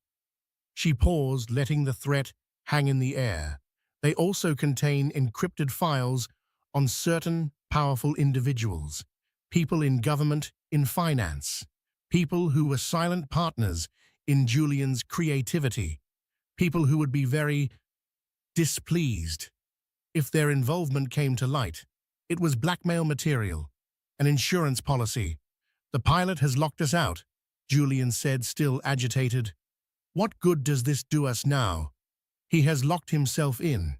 she paused, letting the threat hang in the air, "they also contain encrypted files on certain powerful individuals, people in government, in finance, people who were silent partners in Julian's creativity, people who would be very displeased if their involvement came to light. It was blackmail material, an insurance policy. The pilot has locked us out," Julian said, still agitated. "What good does this do us now?" "He has locked himself in,"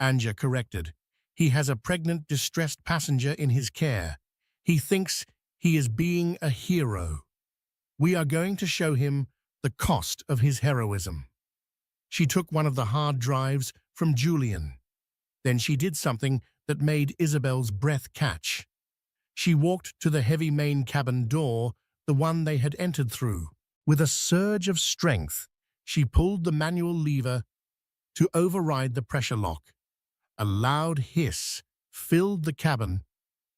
Anja corrected. "He has a pregnant, distressed passenger in his care. He thinks he is being a hero. We are going to show him the cost of his heroism." She took one of the hard drives from Julian. Then she did something that made Isabel's breath catch. She walked to the heavy main cabin door, the one they had entered through. With a surge of strength, she pulled the manual lever to override the pressure lock. A loud hiss filled the cabin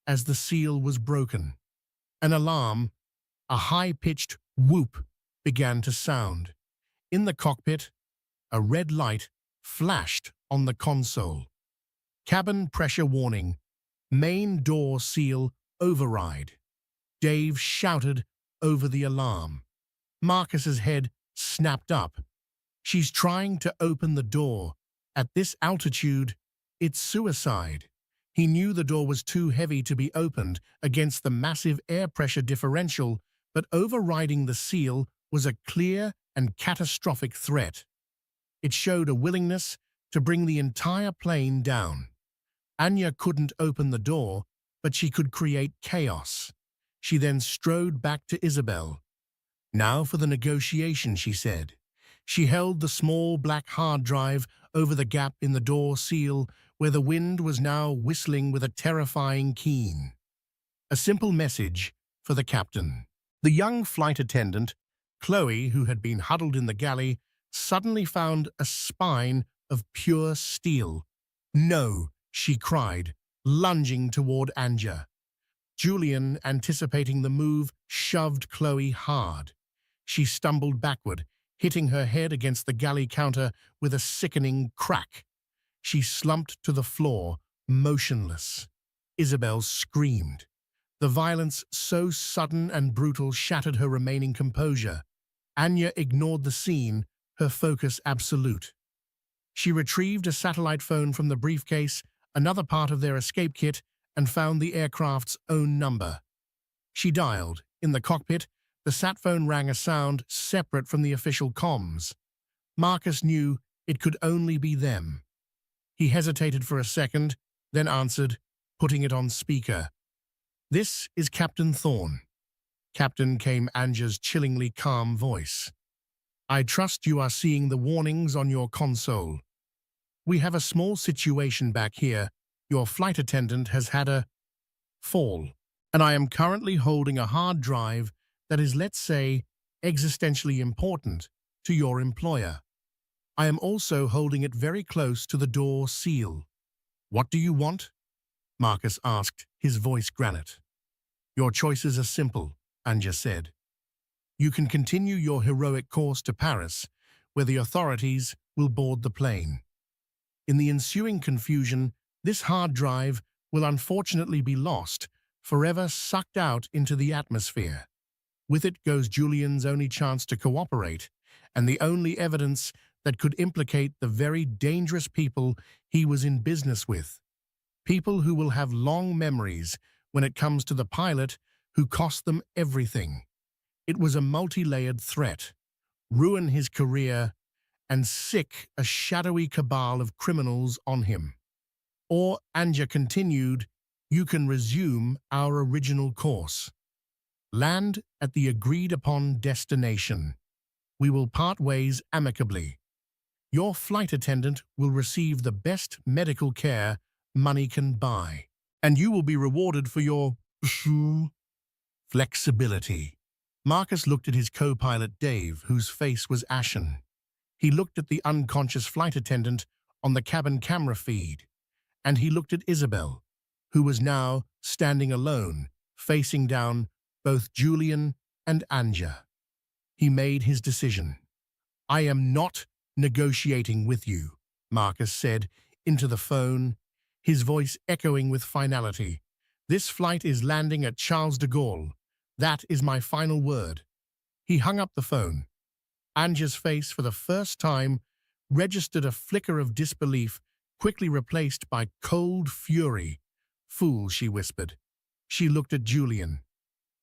as the seal was broken. An alarm, a high-pitched whoop, began to sound. In the cockpit, a red light flashed on the console. "Cabin pressure warning. Main door seal override." Dave shouted over the alarm. Marcus's head snapped up. "She's trying to open the door. At this altitude, it's suicide." He knew the door was too heavy to be opened against the massive air pressure differential, but overriding the seal was a clear and catastrophic threat. It showed a willingness to bring the entire plane down. Anja couldn't open the door, but she could create chaos. She then strode back to Isabel. "Now for the negotiation," she said. She held the small black hard drive over the gap in the door seal where the wind was now whistling with a terrifying keen. A simple message for the captain. The young flight attendant, Chloe, who had been huddled in the galley, suddenly found a spine of pure steel. "No," she cried, lunging toward Anja. Julian, anticipating the move, shoved Chloe hard. She stumbled backward, hitting her head against the galley counter with a sickening crack. She slumped to the floor, motionless. Isabel screamed. The violence, so sudden and brutal, shattered her remaining composure. Anya ignored the scene, her focus absolute. She retrieved a satellite phone from the briefcase, another part of their escape kit, and found the aircraft's own number. She dialed. In the cockpit, the sat phone rang a sound separate from the official comms. Marcus knew it could only be them. He hesitated for a second, then answered, putting it on speaker. "This is Captain Thorne." "Captain," came Anja's chillingly calm voice. "I trust you are seeing the warnings on your console. We have a small situation back here. Your flight attendant has had a fall, and I am currently holding a hard drive that is, let's say, existentially important to your employer. I am also holding it very close to the door seal." "What do you want?" Marcus asked, his voice granite. "Your choices are simple," Anja said. "You can continue your heroic course to Paris, where the authorities will board the plane. In the ensuing confusion, this hard drive will unfortunately be lost, forever sucked out into the atmosphere. With it goes Julian's only chance to cooperate, and the only evidence that could implicate the very dangerous people he was in business with. People who will have long memories when it comes to the pilot who cost them everything. It was a multi-layered threat, ruin his career, and sick a shadowy cabal of criminals on him." Or, Anja continued, "You can resume our original course. Land at the agreed-upon destination. We will part ways amicably. Your flight attendant will receive the best medical care money can buy, and you will be rewarded for your flexibility." Marcus looked at his co-pilot Dave, whose face was ashen. He looked at the unconscious flight attendant on the cabin camera feed, and he looked at Isabel, who was now standing alone, facing down both Julian and Anja. He made his decision. "I am not negotiating with you," Marcus said into the phone, his voice echoing with finality. "This flight is landing at Charles de Gaulle. That is my final word." He hung up the phone. Anja's face, for the first time, registered a flicker of disbelief, quickly replaced by cold fury. "Fool," she whispered. She looked at Julian.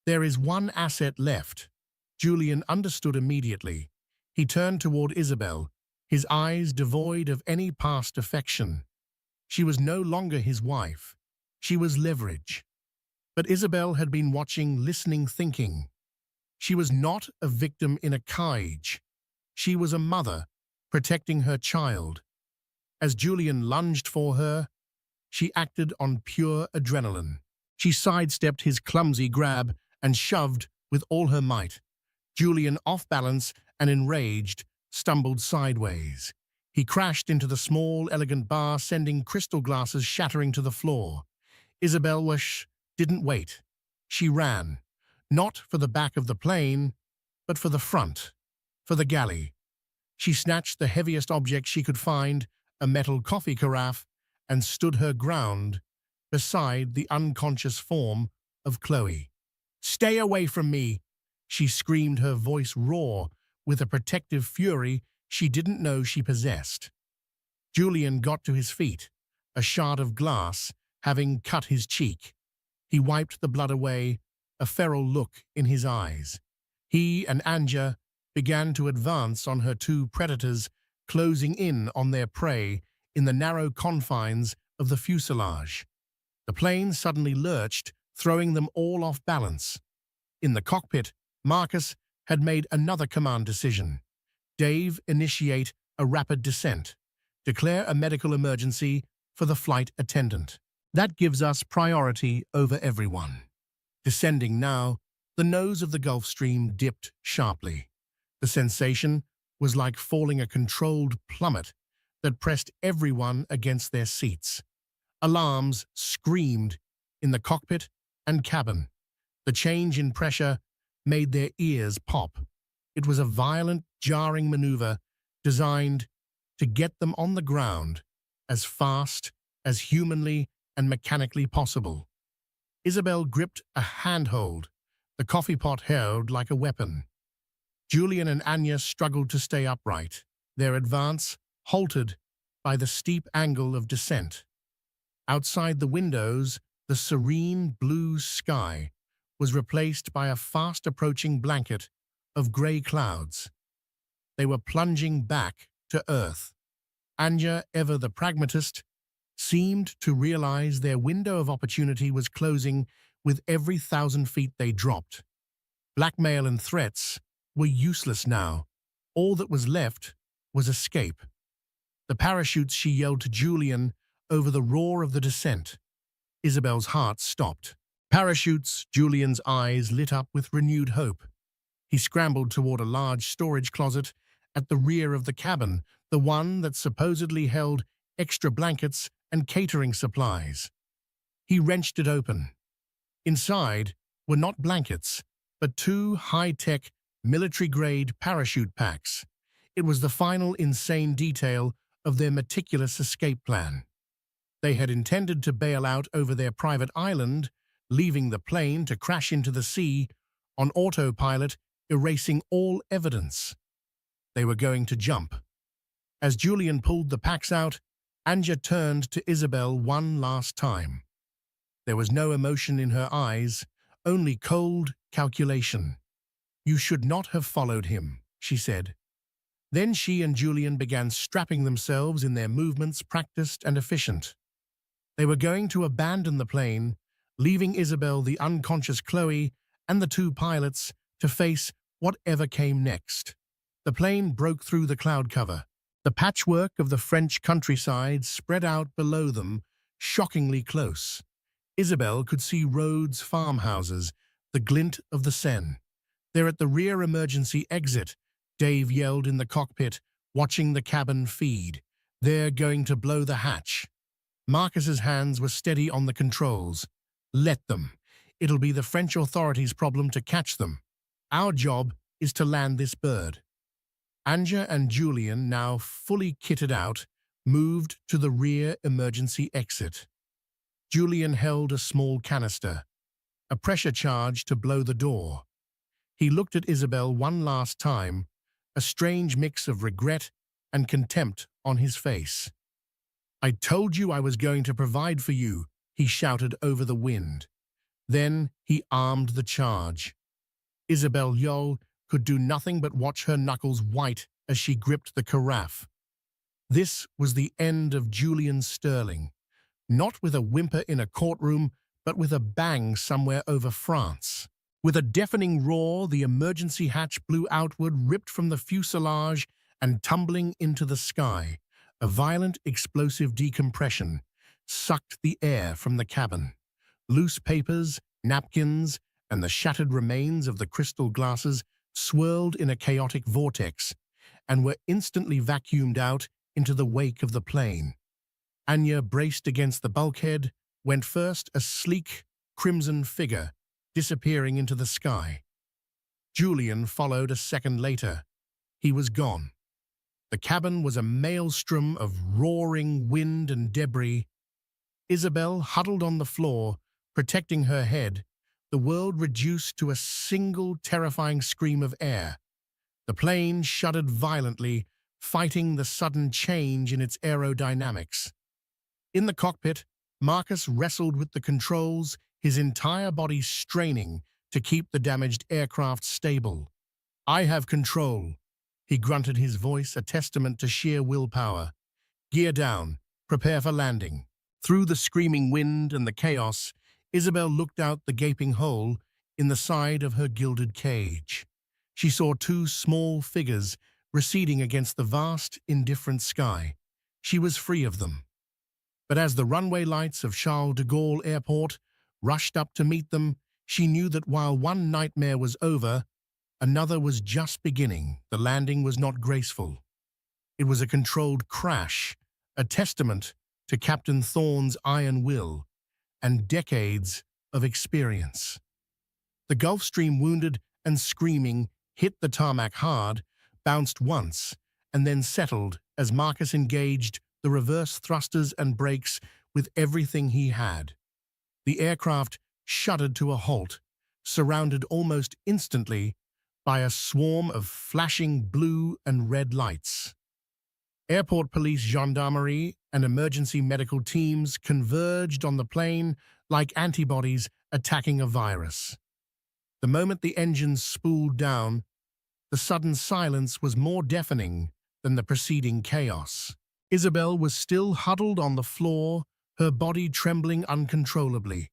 "There is one asset left." Julian understood immediately. He turned toward Isabel, his eyes devoid of any past affection. She was no longer his wife. She was leverage. But Isabel had been watching, listening, thinking. She was not a victim in a cage. She was a mother, protecting her child. As Julian lunged for her, she acted on pure adrenaline. She sidestepped his clumsy grab and shoved with all her might. Julian, off balance and enraged, stumbled sideways. He crashed into the small, elegant bar, sending crystal glasses shattering to the floor. Isabel didn't wait. She ran, not for the back of the plane, but for the front, for the galley. She snatched the heaviest object she could find, a metal coffee carafe, and stood her ground beside the unconscious form of Chloe. "Stay away from me!" she screamed, her voice raw with a protective fury she didn't know she possessed. Julian got to his feet, a shard of glass having cut his cheek. He wiped the blood away, a feral look in his eyes. He and Anja began to advance on her two predators, closing in on their prey in the narrow confines of the fuselage. The plane suddenly lurched, throwing them all off balance. In the cockpit, Marcus had made another command decision. Dave, initiate a rapid descent. Declare a medical emergency for the flight attendant. That gives us priority over everyone. Descending now, the nose of the Gulf Stream dipped sharply. The sensation was like falling a controlled plummet that pressed everyone against their seats. Alarms screamed in the cockpit and cabin. The change in pressure made their ears pop. It was a violent, jarring maneuver designed to get them on the ground as fast as humanly and mechanically possible. Isabel gripped a handhold, the coffee pot held like a weapon. Julian and Anya struggled to stay upright, their advance halted by the steep angle of descent. Outside the windows, the serene blue sky was replaced by a fast-approaching blanket of grey clouds. They were plunging back to Earth. Anya, ever the pragmatist, seemed to realize their window of opportunity was closing with every 1,000 feet they dropped. Blackmail and threats were useless now. All that was left was escape. The parachutes, she yelled to Julian over the roar of the descent. Isabel's heart stopped. Parachutes, Julian's eyes lit up with renewed hope. He scrambled toward a large storage closet at the rear of the cabin, the one that supposedly held extra blankets and catering supplies. He wrenched it open. Inside were not blankets, but two high-tech, military-grade parachute packs. It was the final insane detail of their meticulous escape plan. They had intended to bail out over their private island, leaving the plane to crash into the sea on autopilot, erasing all evidence. They were going to jump. As Julian pulled the packs out, Anya turned to Isabel one last time. There was no emotion in her eyes, only cold calculation. "You should not have followed him," she said. Then she and Julian began strapping themselves in their movements practiced and efficient. They were going to abandon the plane, leaving Isabel, the unconscious Chloe, and the two pilots to face whatever came next. The plane broke through the cloud cover. The patchwork of the French countryside spread out below them, shockingly close. Isabel could see roads, farmhouses, the glint of the Seine. "They're at the rear emergency exit," Dave yelled in the cockpit, watching the cabin feed. "They're going to blow the hatch." Marcus's hands were steady on the controls. "Let them. It'll be the French authorities' problem to catch them. Our job is to land this bird." Anya and Julian, now fully kitted out, moved to the rear emergency exit. Julian held a small canister, a pressure charge to blow the door. He looked at Isabel one last time, a strange mix of regret and contempt on his face. "I told you I was going to provide for you," he shouted over the wind. Then he armed the charge. Isabel Yoel could do nothing but watch her knuckles white as she gripped the carafe. This was the end of Julian Sterling, not with a whimper in a courtroom, but with a bang somewhere over France. With a deafening roar, the emergency hatch blew outward, ripped from the fuselage and tumbling into the sky. A violent, explosive decompression sucked the air from the cabin. Loose papers, napkins, and the shattered remains of the crystal glasses swirled in a chaotic vortex and were instantly vacuumed out into the wake of the plane. Anya, braced against the bulkhead, went first, a sleek, crimson figure disappearing into the sky. Julian followed a second later. He was gone. The cabin was a maelstrom of roaring wind and debris. Isabel huddled on the floor, protecting her head, the world reduced to a single terrifying scream of air. The plane shuddered violently, fighting the sudden change in its aerodynamics. In the cockpit, Marcus wrestled with the controls, his entire body straining to keep the damaged aircraft stable. "I have control," he grunted, his voice a testament to sheer willpower. "Gear down. Prepare for landing." Through the screaming wind and the chaos, Isabel looked out the gaping hole in the side of her gilded cage. She saw two small figures receding against the vast, indifferent sky. She was free of them. But as the runway lights of Charles de Gaulle Airport rushed up to meet them, she knew that while one nightmare was over, another was just beginning. The landing was not graceful. It was a controlled crash, a testament to Captain Thorne's iron will and decades of experience. The Gulfstream, wounded and screaming, hit the tarmac hard, bounced once, and then settled as Marcus engaged the reverse thrusters and brakes with everything he had. The aircraft shuddered to a halt, surrounded almost instantly by a swarm of flashing blue and red lights. Airport police, gendarmerie, and emergency medical teams converged on the plane like antibodies attacking a virus. The moment the engines spooled down, the sudden silence was more deafening than the preceding chaos. Isabel was still huddled on the floor, her body trembling uncontrollably.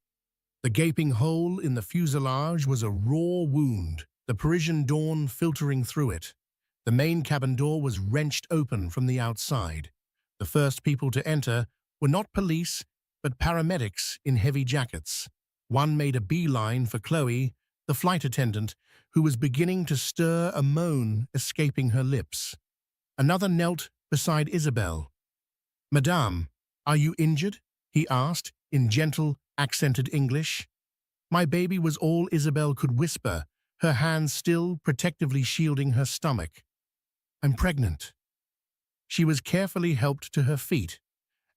The gaping hole in the fuselage was a raw wound, the Parisian dawn filtering through it. The main cabin door was wrenched open from the outside. The first people to enter were not police, but paramedics in heavy jackets. One made a beeline for Chloe, the flight attendant, who was beginning to stir a moan escaping her lips. Another knelt beside Isabel. "Madame, are you injured?" he asked in gentle, accented English. "My baby," was all Isabel could whisper, her hands still protectively shielding her stomach. "I'm pregnant." She was carefully helped to her feet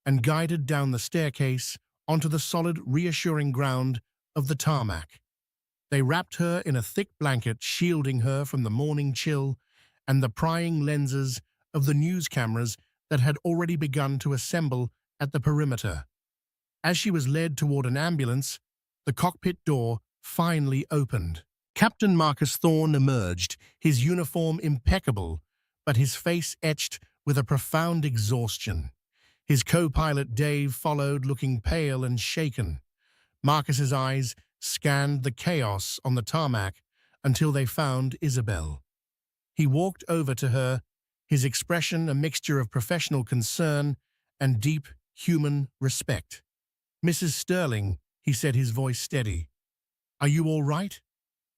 and guided down the staircase onto the solid, reassuring ground of the tarmac. They wrapped her in a thick blanket, shielding her from the morning chill and the prying lenses of the news cameras that had already begun to assemble at the perimeter. As she was led toward an ambulance, the cockpit door finally opened. Captain Marcus Thorne emerged, his uniform impeccable, but his face etched with a profound exhaustion. His co-pilot Dave followed, looking pale and shaken. Marcus's eyes scanned the chaos on the tarmac until they found Isabel. He walked over to her, his expression a mixture of professional concern and deep human respect. "Mrs. Sterling," he said, his voice steady. "Are you all right?"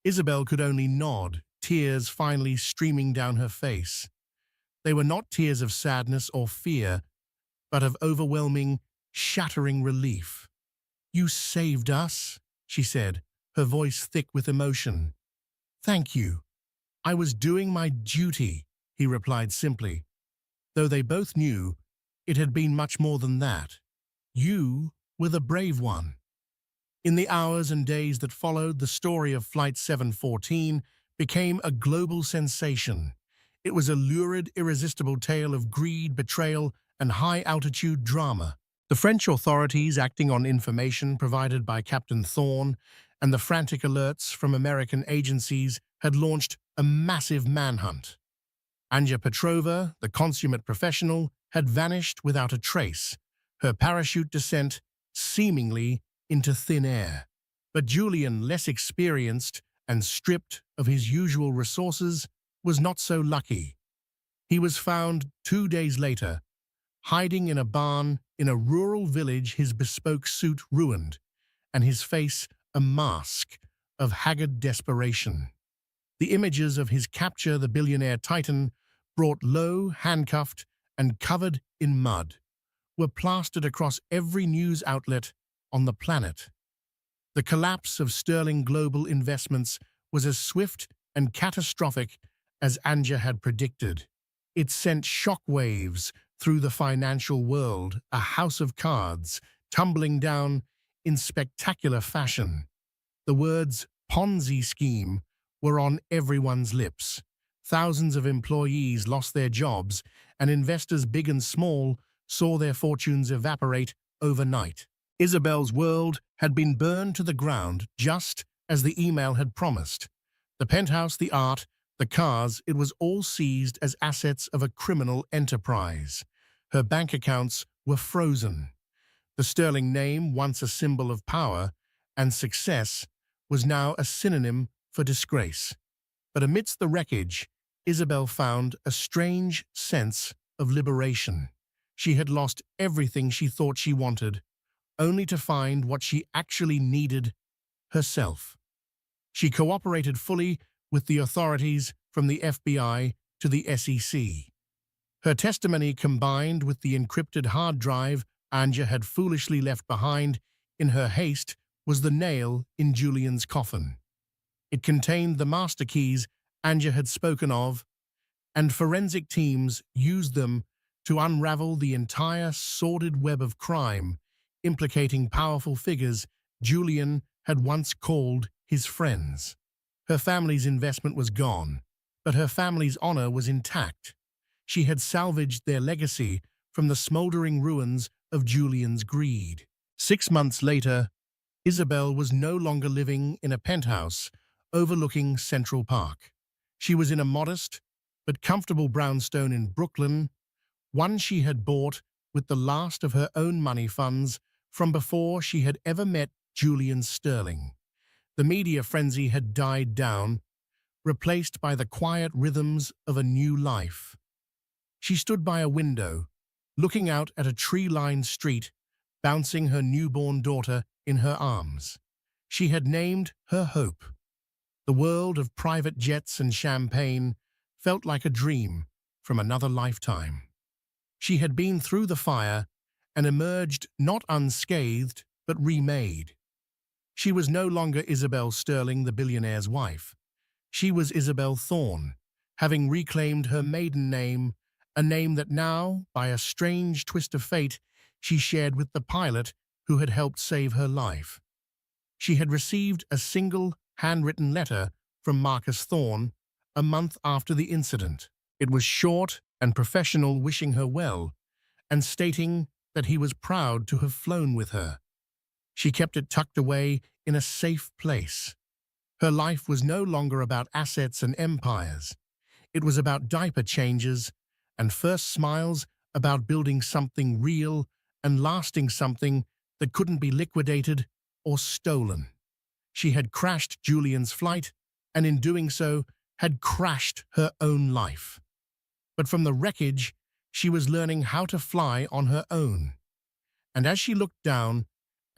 Isabel could only nod, tears finally streaming down her face. They were not tears of sadness or fear, but of overwhelming, shattering relief. "You saved us," she said, her voice thick with emotion. "Thank you. I was doing my duty," he replied simply, though they both knew it had been much more than that. "You were the brave one." In the hours and days that followed, the story of Flight 714 became a global sensation. It was a lurid, irresistible tale of greed, betrayal, and high-altitude drama. The French authorities, acting on information provided by Captain Thorne and the frantic alerts from American agencies, had launched a massive manhunt. Anja Petrova, the consummate professional, had vanished without a trace, her parachute descent seemingly into thin air. But Julian, less experienced and stripped of his usual resources, was not so lucky. He was found 2 days later, hiding in a barn in a rural village, his bespoke suit ruined, and his face a mask of haggard desperation. The images of his capture, the billionaire Titan, brought low, handcuffed, and covered in mud, were plastered across every news outlet on the planet. The collapse of Sterling Global Investments was as swift and catastrophic as Anja had predicted. It sent shockwaves through the financial world, a house of cards tumbling down in spectacular fashion. The words Ponzi scheme were on everyone's lips. Thousands of employees lost their jobs, and investors big and small saw their fortunes evaporate overnight. Isabel's world had been burned to the ground just as the email had promised. The penthouse, the art, the cars, it was all seized as assets of a criminal enterprise. Her bank accounts were frozen. The sterling name, once a symbol of power and success, was now a synonym for disgrace. But amidst the wreckage, Isabel found a strange sense of liberation. She had lost everything she thought she wanted, only to find what she actually needed: herself. She cooperated fully with the authorities, from the FBI to the SEC. Her testimony, combined with the encrypted hard drive Anja had foolishly left behind in her haste, was the nail in Julian's coffin. It contained the master keys Anja had spoken of, and forensic teams used them to unravel the entire sordid web of crime implicating powerful figures Julian had once called his friends. Her family's investment was gone, but her family's honor was intact. She had salvaged their legacy from the smoldering ruins of Julian's greed. 6 months later, Isabel was no longer living in a penthouse overlooking Central Park. She was in a modest but comfortable brownstone in Brooklyn, one she had bought with the last of her own money funds from before she had ever met Julian Sterling. The media frenzy had died down, replaced by the quiet rhythms of a new life. She stood by a window, looking out at a tree-lined street, bouncing her newborn daughter in her arms. She had named her Hope. The world of private jets and champagne felt like a dream from another lifetime. She had been through the fire and emerged not unscathed, but remade. She was no longer Isabel Sterling, the billionaire's wife. She was Isabel Thorne, having reclaimed her maiden name, a name that now, by a strange twist of fate, she shared with the pilot who had helped save her life. She had received a single handwritten letter from Marcus Thorne a month after the incident. It was short and professional, wishing her well and stating that he was proud to have flown with her. She kept it tucked away in a safe place. Her life was no longer about assets and empires. It was about diaper changes and first smiles, about building something real and lasting, something that couldn't be liquidated or stolen. She had crashed Julian's flight, and in doing so, had crashed her own life. But from the wreckage, she was learning how to fly on her own. And as she looked down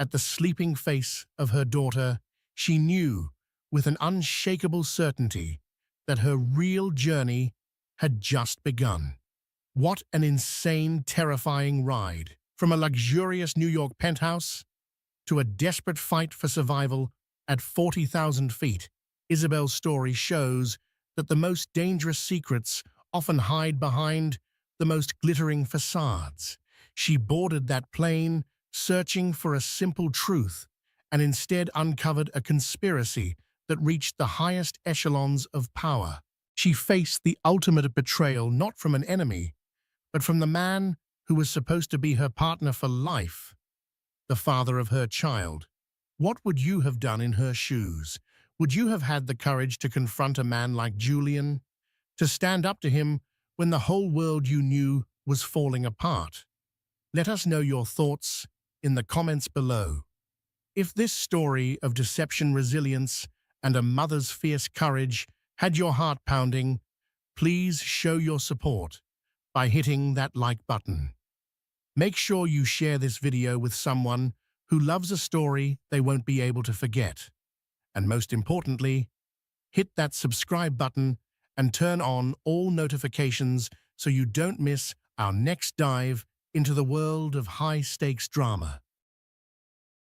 at the sleeping face of her daughter, she knew with an unshakable certainty that her real journey had just begun. What an insane, terrifying ride! From a luxurious New York penthouse to a desperate fight for survival at 40,000 feet, Isabel's story shows that the most dangerous secrets often hide behind the most glittering facades. She boarded that plane searching for a simple truth, and instead uncovered a conspiracy that reached the highest echelons of power. She faced the ultimate betrayal, not from an enemy, but from the man who was supposed to be her partner for life, the father of her child. What would you have done in her shoes? Would you have had the courage to confront a man like Julian? To stand up to him when the whole world you knew was falling apart? Let us know your thoughts in the comments below. If this story of deception, resilience, and a mother's fierce courage had your heart pounding, please show your support by hitting that like button. Make sure you share this video with someone who loves a story they won't be able to forget. And most importantly, hit that subscribe button and turn on all notifications so you don't miss our next dive into the world of high-stakes drama.